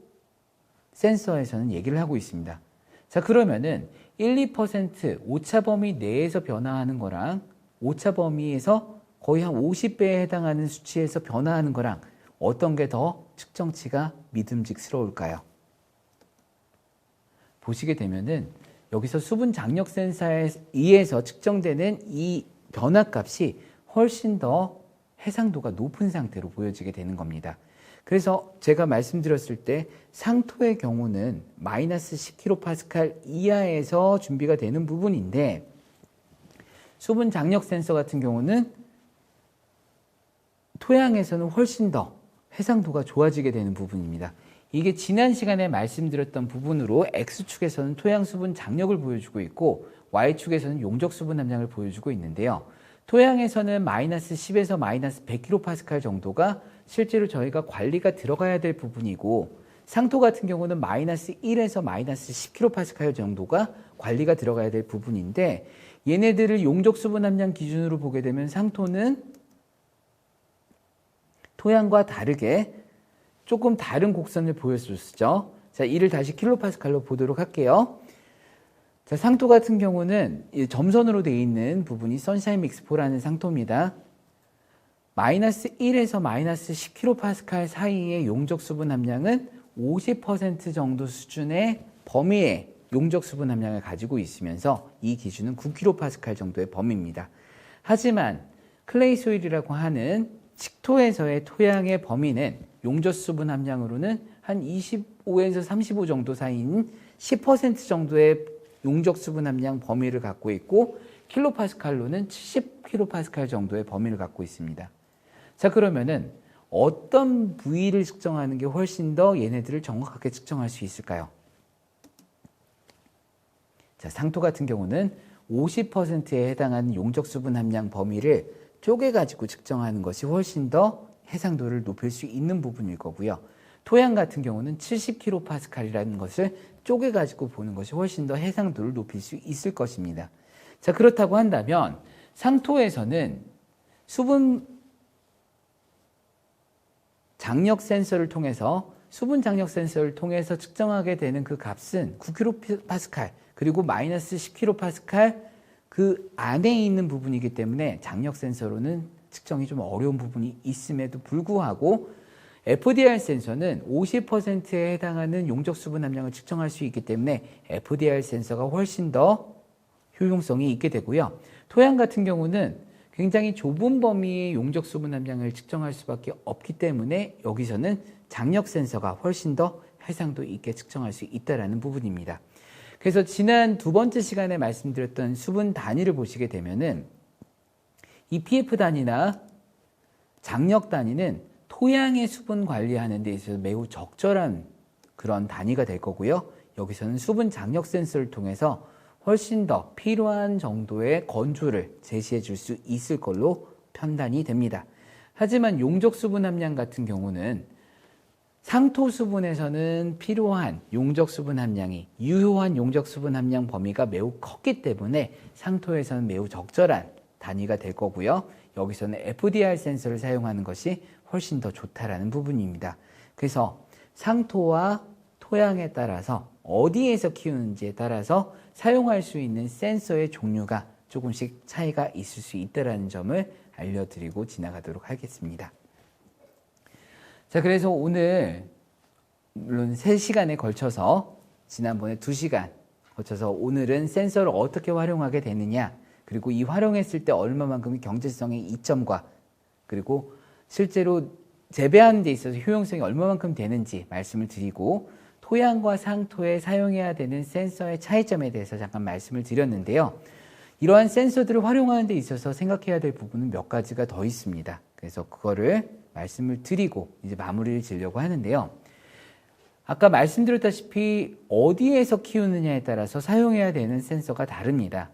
센서에서는 얘기를 하고 있습니다. 자, 그러면은 1, 2% 오차 범위 내에서 변화하는 거랑 오차 범위에서 거의 한 50배에 해당하는 수치에서 변화하는 거랑 어떤 게 더 측정치가 믿음직스러울까요? 보시게 되면은 여기서 수분 장력 센서에 의해서 측정되는 이 변화값이 훨씬 더 해상도가 높은 상태로 보여지게 되는 겁니다. 그래서 제가 말씀드렸을 때 상토의 경우는 마이너스 10kPa 이하에서 준비가 되는 부분인데 수분 장력 센서 같은 경우는 토양에서는 훨씬 더 해상도가 좋아지게 되는 부분입니다. 이게 지난 시간에 말씀드렸던 부분으로 X축에서는 토양 수분 장력을 보여주고 있고 Y축에서는 용적 수분 함량을 보여주고 있는데요. 토양에서는 마이너스 10에서 마이너스 100kPa 정도가 실제로 저희가 관리가 들어가야 될 부분이고 상토 같은 경우는 마이너스 1에서 마이너스 10kPa 정도가 관리가 들어가야 될 부분인데 얘네들을 용적 수분 함량 기준으로 보게 되면 상토는 토양과 다르게 조금 다른 곡선을 보여줬죠. 자, 이를 다시 킬로파스칼로 보도록 할게요. 자, 상토 같은 경우는 점선으로 되어 있는 부분이 선샤인 믹스4라는 상토입니다. 마이너스 1에서 마이너스 10kPa 사이의 용적 수분 함량은 50% 정도 수준의 범위의 용적 수분 함량을 가지고 있으면서 이 기준은 9kPa 정도의 범위입니다. 하지만 클레이 소일이라고 하는 식토에서의 토양의 범위는 용적 수분 함량으로는 한 25에서 35 정도 사이인 10% 정도의 용적 수분 함량 범위를 갖고 있고 킬로파스칼로는 70kPa 정도의 범위를 갖고 있습니다. 자, 그러면은 어떤 부위를 측정하는 게 훨씬 더 얘네들을 정확하게 측정할 수 있을까요? 자, 상토 같은 경우는 50%에 해당하는 용적 수분 함량 범위를 쪼개가지고 측정하는 것이 훨씬 더 해상도를 높일 수 있는 부분일 거고요. 토양 같은 경우는 70kPa이라는 것을 쪼개가지고 보는 것이 훨씬 더 해상도를 높일 수 있을 것입니다. 자, 그렇다고 한다면 상토에서는 수분 장력 센서를 통해서 수분 장력 센서를 통해서 측정하게 되는 그 값은 9kPa 그리고 마이너스 10kPa 그 안에 있는 부분이기 때문에 장력 센서로는 측정이 좀 어려운 부분이 있음에도 불구하고 FDR 센서는 50%에 해당하는 용적 수분 함량을 측정할 수 있기 때문에 FDR 센서가 훨씬 더 효용성이 있게 되고요. 토양 같은 경우는 굉장히 좁은 범위의 용적 수분 함량을 측정할 수밖에 없기 때문에 여기서는 장력 센서가 훨씬 더 해상도 있게 측정할 수 있다는 부분입니다. 그래서 지난 두 번째 시간에 말씀드렸던 수분 단위를 보시게 되면은 EPF 단위나 장력 단위는 토양의 수분 관리하는 데 있어서 매우 적절한 그런 단위가 될 거고요. 여기서는 수분 장력 센서를 통해서 훨씬 더 필요한 정도의 건조를 제시해 줄 수 있을 걸로 판단이 됩니다. 하지만 용적 수분 함량 같은 경우는 상토 수분에서는 필요한 용적 수분 함량이 유효한 용적 수분 함량 범위가 매우 컸기 때문에 상토에서는 매우 적절한 단위가 될 거고요. 여기서는 FDR 센서를 사용하는 것이 훨씬 더 좋다라는 부분입니다. 그래서 상토와 토양에 따라서 어디에서 키우는지에 따라서 사용할 수 있는 센서의 종류가 조금씩 차이가 있을 수 있다는 점을 알려드리고 지나가도록 하겠습니다. 자, 그래서 오늘 물론 3시간에 걸쳐서 지난번에 2시간 거쳐서 오늘은 센서를 어떻게 활용하게 되느냐, 그리고 이 활용했을 때 얼마만큼의 경제성의 이점과 그리고 실제로 재배하는 데 있어서 효용성이 얼마만큼 되는지 말씀을 드리고, 토양과 상토에 사용해야 되는 센서의 차이점에 대해서 잠깐 말씀을 드렸는데요. 이러한 센서들을 활용하는 데 있어서 생각해야 될 부분은 몇 가지가 더 있습니다. 그래서 그거를 말씀을 드리고 이제 마무리를 지으려고 하는데요. 아까 말씀드렸다시피 어디에서 키우느냐에 따라서 사용해야 되는 센서가 다릅니다.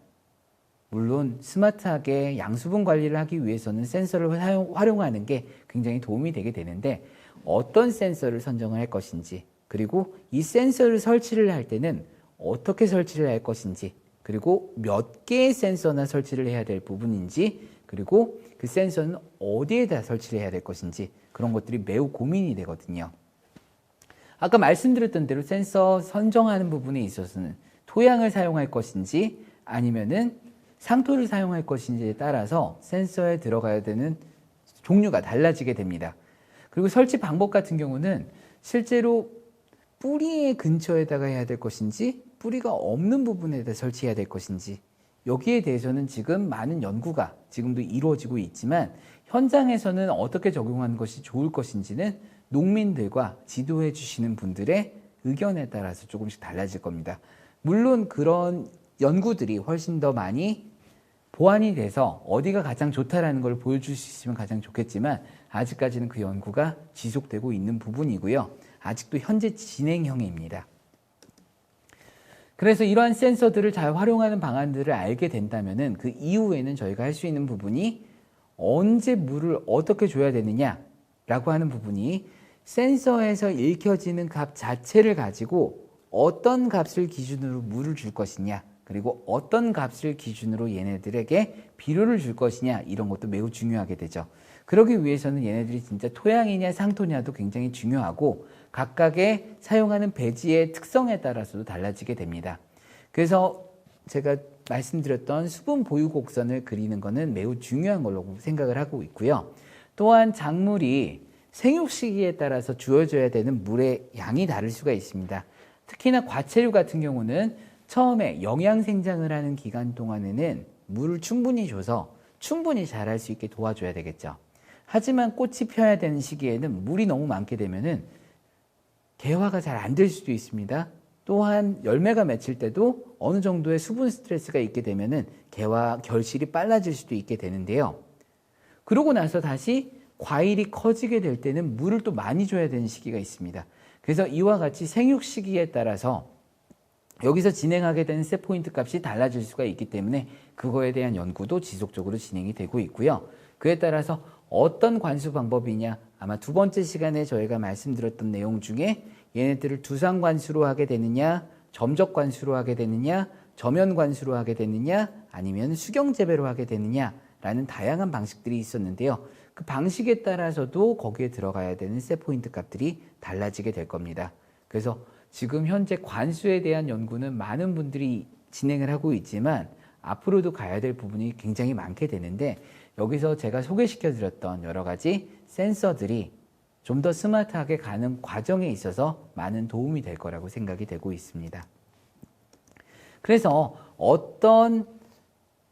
물론 스마트하게 양수분 관리를 하기 위해서는 센서를 활용하는 게 굉장히 도움이 되게 되는데, 어떤 센서를 선정을 할 것인지, 그리고 이 센서를 설치를 할 때는 어떻게 설치를 할 것인지, 그리고 몇 개의 센서나 설치를 해야 될 부분인지, 그리고 그 센서는 어디에다 설치를 해야 될 것인지, 그런 것들이 매우 고민이 되거든요. 아까 말씀드렸던 대로 센서 선정하는 부분에 있어서는 토양을 사용할 것인지 아니면은 상토를 사용할 것인지에 따라서 센서에 들어가야 되는 종류가 달라지게 됩니다. 그리고 설치 방법 같은 경우는 실제로 뿌리의 근처에다가 해야 될 것인지 뿌리가 없는 부분에다 설치해야 될 것인지, 여기에 대해서는 지금 많은 연구가 지금도 이루어지고 있지만 현장에서는 어떻게 적용하는 것이 좋을 것인지는 농민들과 지도해 주시는 분들의 의견에 따라서 조금씩 달라질 겁니다. 물론 그런 연구들이 훨씬 더 많이 보완이 돼서 어디가 가장 좋다라는 걸 보여줄 수 있으면 가장 좋겠지만, 아직까지는 그 연구가 지속되고 있는 부분이고요. 아직도 현재 진행형입니다. 그래서 이러한 센서들을 잘 활용하는 방안들을 알게 된다면은 그 이후에는 저희가 할 수 있는 부분이 언제 물을 어떻게 줘야 되느냐라고 하는 부분이 센서에서 읽혀지는 값 자체를 가지고 어떤 값을 기준으로 물을 줄 것이냐, 그리고 어떤 값을 기준으로 얘네들에게 비료를 줄 것이냐, 이런 것도 매우 중요하게 되죠. 그러기 위해서는 얘네들이 진짜 토양이냐 상토냐도 굉장히 중요하고 각각의 사용하는 배지의 특성에 따라서도 달라지게 됩니다. 그래서 제가 말씀드렸던 수분 보유 곡선을 그리는 것은 매우 중요한 걸로 생각을 하고 있고요. 또한 작물이 생육 시기에 따라서 주어져야 되는 물의 양이 다를 수가 있습니다. 특히나 과채류 같은 경우는 처음에 영양 생장을 하는 기간 동안에는 물을 충분히 줘서 충분히 자랄 수 있게 도와줘야 되겠죠. 하지만 꽃이 펴야 되는 시기에는 물이 너무 많게 되면은 개화가 잘 안 될 수도 있습니다. 또한 열매가 맺힐 때도 어느 정도의 수분 스트레스가 있게 되면은 개화 결실이 빨라질 수도 있게 되는데요. 그러고 나서 다시 과일이 커지게 될 때는 물을 또 많이 줘야 되는 시기가 있습니다. 그래서 이와 같이 생육 시기에 따라서 여기서 진행하게 되는 셋포인트 값이 달라질 수가 있기 때문에 그거에 대한 연구도 지속적으로 진행이 되고 있고요. 그에 따라서 어떤 관수 방법이냐, 아마 2번째 시간에 저희가 말씀드렸던 내용 중에 얘네들을 두상 관수로 하게 되느냐, 점적 관수로 하게 되느냐, 저면 관수로 하게 되느냐, 아니면 수경 재배로 하게 되느냐라는 다양한 방식들이 있었는데요. 그 방식에 따라서도 거기에 들어가야 되는 셋포인트 값들이 달라지게 될 겁니다. 그래서 지금 현재 관수에 대한 연구는 많은 분들이 진행을 하고 있지만 앞으로도 가야 될 부분이 굉장히 많게 되는데, 여기서 제가 소개시켜 드렸던 여러 가지 센서들이 좀 더 스마트하게 가는 과정에 있어서 많은 도움이 될 거라고 생각이 되고 있습니다. 그래서 어떤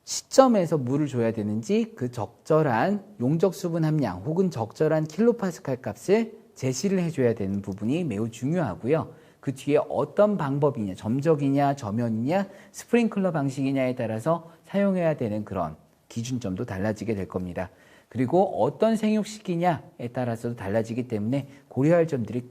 시점에서 물을 줘야 되는지 그 적절한 용적 수분 함량 혹은 적절한 킬로파스칼 값을 제시를 해줘야 되는 부분이 매우 중요하고요. 그 뒤에 어떤 방법이냐, 점적이냐, 저면이냐, 스프링클러 방식이냐에 따라서 사용해야 되는 그런 기준점도 달라지게 될 겁니다. 그리고 어떤 생육시기냐에 따라서도 달라지기 때문에 고려할 점들이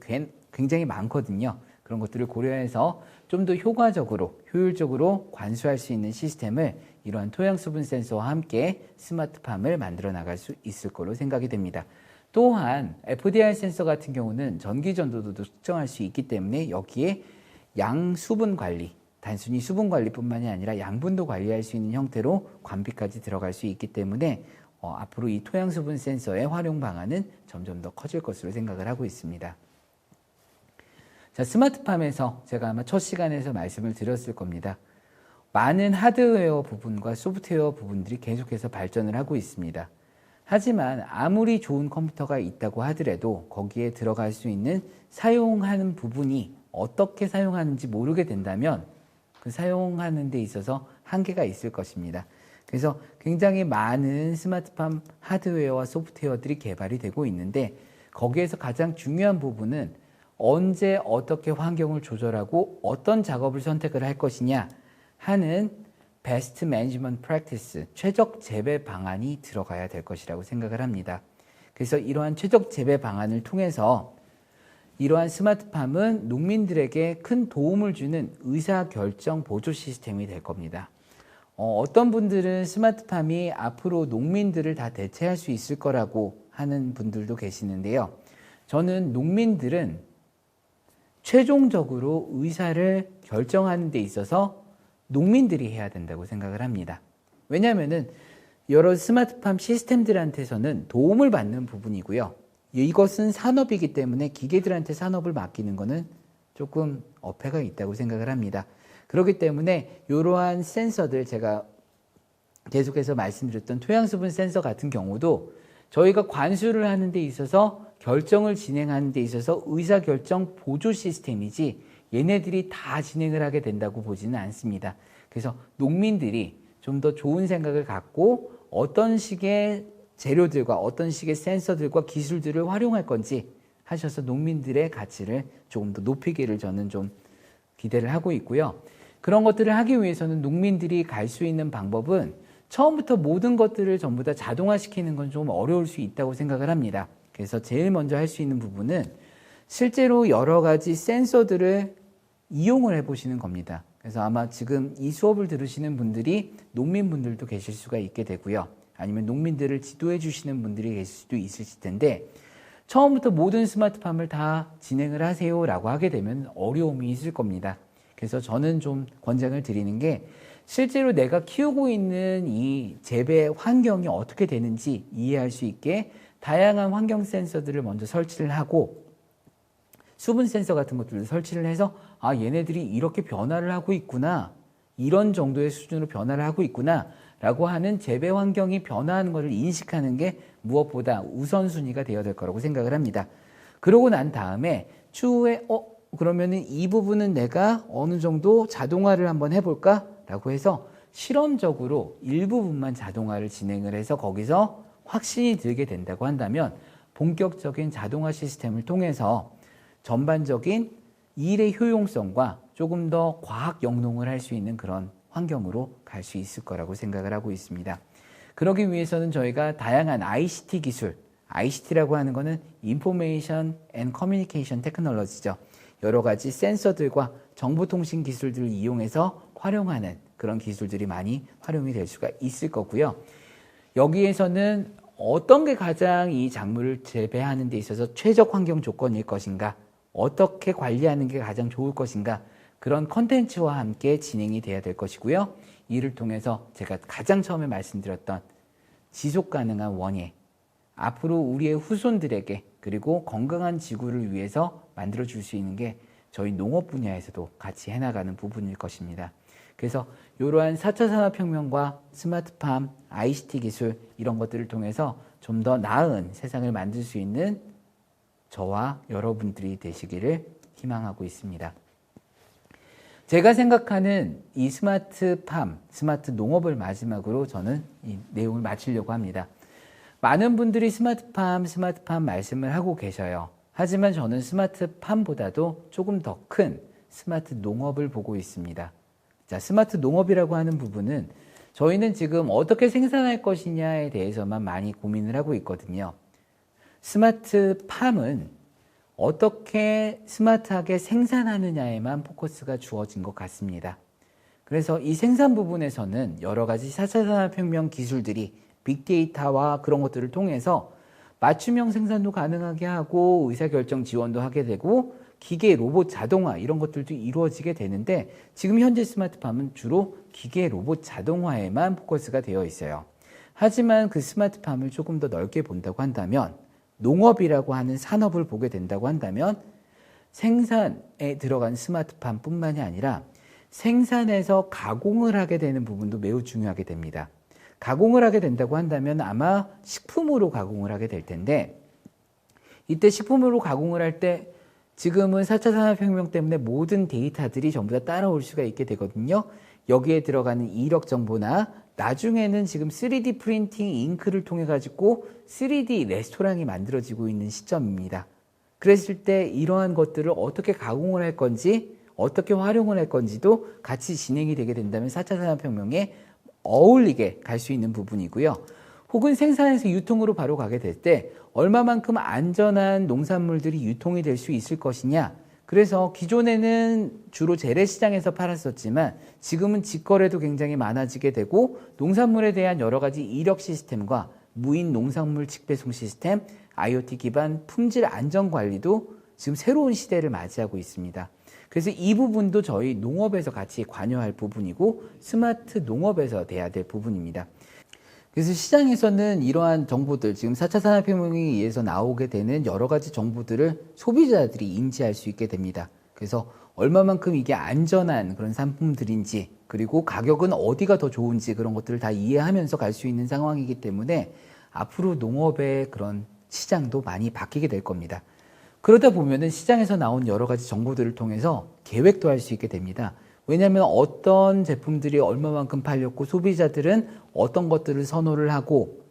굉장히 많거든요. 그런 것들을 고려해서 좀 더 효과적으로, 효율적으로 관수할 수 있는 시스템을 이러한 토양수분 센서와 함께 스마트팜을 만들어 나갈 수 있을 거로 생각이 됩니다. 또한 FDR 센서 같은 경우는 전기 전도도 측정할 수 있기 때문에 여기에 양수분 관리, 단순히 수분 관리뿐만이 아니라 양분도 관리할 수 있는 형태로 관비까지 들어갈 수 있기 때문에 앞으로 이 토양수분 센서의 활용 방안은 점점 더 커질 것으로 생각을 하고 있습니다. 자, 스마트팜에서 제가 아마 첫 시간에서 말씀을 드렸을 겁니다. 많은 하드웨어 부분과 소프트웨어 부분들이 계속해서 발전을 하고 있습니다. 하지만 아무리 좋은 컴퓨터가 있다고 하더라도 거기에 들어갈 수 있는 사용하는 부분이 어떻게 사용하는지 모르게 된다면 그 사용하는 데 있어서 한계가 있을 것입니다. 그래서 굉장히 많은 스마트팜 하드웨어와 소프트웨어들이 개발이 되고 있는데 거기에서 가장 중요한 부분은 언제 어떻게 환경을 조절하고 어떤 작업을 선택을 할 것이냐 하는 베스트 매니지먼트 프랙티스, 최적 재배 방안이 들어가야 될 것이라고 생각을 합니다. 그래서 이러한 최적 재배 방안을 통해서 이러한 스마트팜은 농민들에게 큰 도움을 주는 의사결정 보조 시스템이 될 겁니다. 어떤 분들은 스마트팜이 앞으로 농민들을 다 대체할 수 있을 거라고 하는 분들도 계시는데요. 저는 농민들은 최종적으로 의사를 결정하는 데 있어서 농민들이 해야 된다고 생각을 합니다. 왜냐하면은 여러 스마트팜 시스템들한테서는 도움을 받는 부분이고요. 이것은 산업이기 때문에 기계들한테 산업을 맡기는 것은 조금 어폐가 있다고 생각을 합니다. 그렇기 때문에 이러한 센서들, 제가 계속해서 말씀드렸던 토양수분 센서 같은 경우도 저희가 관수를 하는 데 있어서 결정을 진행하는 데 있어서 의사결정 보조 시스템이지 얘네들이 다 진행을 하게 된다고 보지는 않습니다. 그래서 농민들이 좀 더 좋은 생각을 갖고 어떤 식의 재료들과 어떤 식의 센서들과 기술들을 활용할 건지 하셔서 농민들의 가치를 조금 더 높이기를 저는 좀 기대를 하고 있고요. 그런 것들을 하기 위해서는 농민들이 갈 수 있는 방법은 처음부터 모든 것들을 전부 다 자동화시키는 건 좀 어려울 수 있다고 생각을 합니다. 그래서 제일 먼저 할 수 있는 부분은 실제로 여러 가지 센서들을 이용을 해보시는 겁니다. 그래서 아마 지금 이 수업을 들으시는 분들이 농민분들도 계실 수가 있게 되고요. 아니면 농민들을 지도해 주시는 분들이 계실 수도 있으실 텐데 처음부터 모든 스마트팜을 다 진행을 하세요라고 하게 되면 어려움이 있을 겁니다. 그래서 저는 좀 권장을 드리는 게 실제로 내가 키우고 있는 이 재배 환경이 어떻게 되는지 이해할 수 있게 다양한 환경 센서들을 먼저 설치를 하고 수분 센서 같은 것들을 설치를 해서 아, 얘네들이 이렇게 변화를 하고 있구나, 이런 정도의 수준으로 변화를 하고 있구나 라고 하는 재배 환경이 변화하는 것을 인식하는 게 무엇보다 우선순위가 되어야 될 거라고 생각을 합니다. 그러고 난 다음에 추후에 그러면은 이 부분은 내가 어느 정도 자동화를 한번 해볼까 라고 해서 실험적으로 일부분만 자동화를 진행을 해서 거기서 확신이 들게 된다고 한다면 본격적인 자동화 시스템을 통해서 전반적인 일의 효용성과 조금 더 과학 영농을 할 수 있는 그런 환경으로 갈 수 있을 거라고 생각을 하고 있습니다. 그러기 위해서는 저희가 다양한 ICT 기술, ICT라고 하는 것은 Information and Communication Technology죠. 여러 가지 센서들과 정보통신 기술들을 이용해서 활용하는 그런 기술들이 많이 활용이 될 수가 있을 거고요. 여기에서는 어떤 게 가장 이 작물을 재배하는 데 있어서 최적 환경 조건일 것인가, 어떻게 관리하는 게 가장 좋을 것인가, 그런 컨텐츠와 함께 진행이 돼야 될 것이고요. 이를 통해서 제가 가장 처음에 말씀드렸던 지속 가능한 원예, 앞으로 우리의 후손들에게 그리고 건강한 지구를 위해서 만들어줄 수 있는 게 저희 농업 분야에서도 같이 해나가는 부분일 것입니다. 그래서 이러한 4차 산업혁명과 스마트팜, ICT 기술 이런 것들을 통해서 좀 더 나은 세상을 만들 수 있는 저와 여러분들이 되시기를 희망하고 있습니다. 제가 생각하는 이 스마트팜, 스마트 농업을 마지막으로 저는 이 내용을 마치려고 합니다. 많은 분들이 스마트팜 말씀을 하고 계셔요. 하지만 저는 스마트팜보다도 조금 더 큰 스마트 농업을 보고 있습니다. 자, 스마트 농업이라고 하는 부분은 저희는 지금 어떻게 생산할 것이냐에 대해서만 많이 고민을 하고 있거든요. 스마트팜은 어떻게 스마트하게 생산하느냐에만 포커스가 주어진 것 같습니다. 그래서 이 생산 부분에서는 여러 가지 4차 산업혁명 기술들이 빅데이터와 그런 것들을 통해서 맞춤형 생산도 가능하게 하고 의사결정 지원도 하게 되고 기계, 로봇, 자동화 이런 것들도 이루어지게 되는데 지금 현재 스마트팜은 주로 기계, 로봇, 자동화에만 포커스가 되어 있어요. 하지만 그 스마트팜을 조금 더 넓게 본다고 한다면 농업이라고 하는 산업을 보게 된다고 한다면 생산에 들어간 스마트팜뿐만이 아니라 생산에서 가공을 하게 되는 부분도 매우 중요하게 됩니다. 가공을 하게 된다고 한다면 아마 식품으로 가공을 하게 될 텐데 이때 식품으로 가공을 할 때 지금은 4차 산업혁명 때문에 모든 데이터들이 전부 다 따라올 수가 있게 되거든요. 여기에 들어가는 이력 정보나 나중에는 지금 3D 프린팅 잉크를 통해 가지고 3D 레스토랑이 만들어지고 있는 시점입니다. 그랬을 때 이러한 것들을 어떻게 가공을 할 건지 어떻게 활용을 할 건지도 같이 진행이 되게 된다면 4차 산업혁명에 어울리게 갈 수 있는 부분이고요. 혹은 생산에서 유통으로 바로 가게 될 때 얼마만큼 안전한 농산물들이 유통이 될 수 있을 것이냐. 그래서 기존에는 주로 재래시장에서 팔았었지만 지금은 직거래도 굉장히 많아지게 되고 농산물에 대한 여러 가지 이력 시스템과 무인 농산물 직배송 시스템, IoT 기반 품질 안전 관리도 지금 새로운 시대를 맞이하고 있습니다. 그래서 이 부분도 저희 농업에서 같이 관여할 부분이고 스마트 농업에서 돼야 될 부분입니다. 그래서 시장에서는 이러한 정보들, 지금 4차 산업혁명에 의해서 나오게 되는 여러 가지 정보들을 소비자들이 인지할 수 있게 됩니다. 그래서 얼마만큼 이게 안전한 그런 상품들인지, 그리고 가격은 어디가 더 좋은지 그런 것들을 다 이해하면서 갈 수 있는 상황이기 때문에 앞으로 농업의 그런 시장도 많이 바뀌게 될 겁니다. 그러다 보면은 시장에서 나온 여러 가지 정보들을 통해서 계획도 할 수 있게 됩니다. 왜냐하면 어떤 제품들이 얼마만큼 팔렸고 소비자들은 어떤 것들을 선호를 하고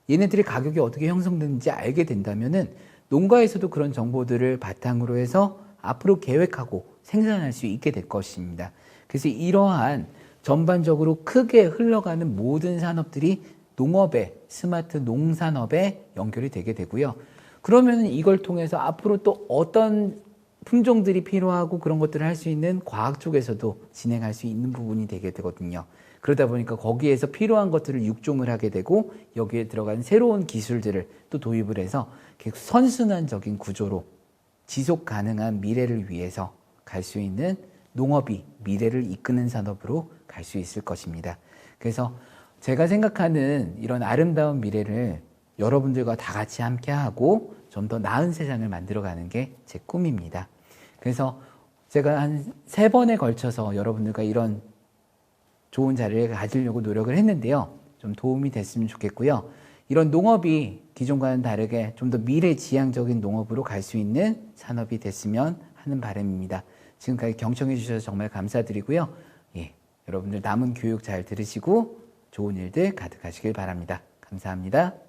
얘네들이 가격이 어떻게 형성되는지 알게 된다면은 농가에서도 그런 정보들을 바탕으로 해서 앞으로 계획하고 생산할 수 있게 될 것입니다. 그래서 이러한 전반적으로 크게 흘러가는 모든 산업들이 농업에, 스마트 농산업에 연결이 되게 되고요. 그러면 이걸 통해서 앞으로 또 어떤 품종들이 필요하고 그런 것들을 할 수 있는 과학 쪽에서도 진행할 수 있는 부분이 되게 되거든요. 그러다 보니까 거기에서 필요한 것들을 육종을 하게 되고 여기에 들어간 새로운 기술들을 또 도입을 해서 계속 선순환적인 구조로 지속 가능한 미래를 위해서 갈 수 있는 농업이 미래를 이끄는 산업으로 갈 수 있을 것입니다. 그래서 제가 생각하는 이런 아름다운 미래를 여러분들과 다 같이 함께하고 좀 더 나은 세상을 만들어가는 게 제 꿈입니다. 그래서 제가 한 3번에 걸쳐서 여러분들과 이런 좋은 자리를 가지려고 노력을 했는데요. 좀 도움이 됐으면 좋겠고요. 이런 농업이 기존과는 다르게 좀 더 미래지향적인 농업으로 갈 수 있는 산업이 됐으면 하는 바람입니다. 지금까지 경청해 주셔서 정말 감사드리고요. 예, 여러분들 남은 교육 잘 들으시고 좋은 일들 가득하시길 바랍니다. 감사합니다.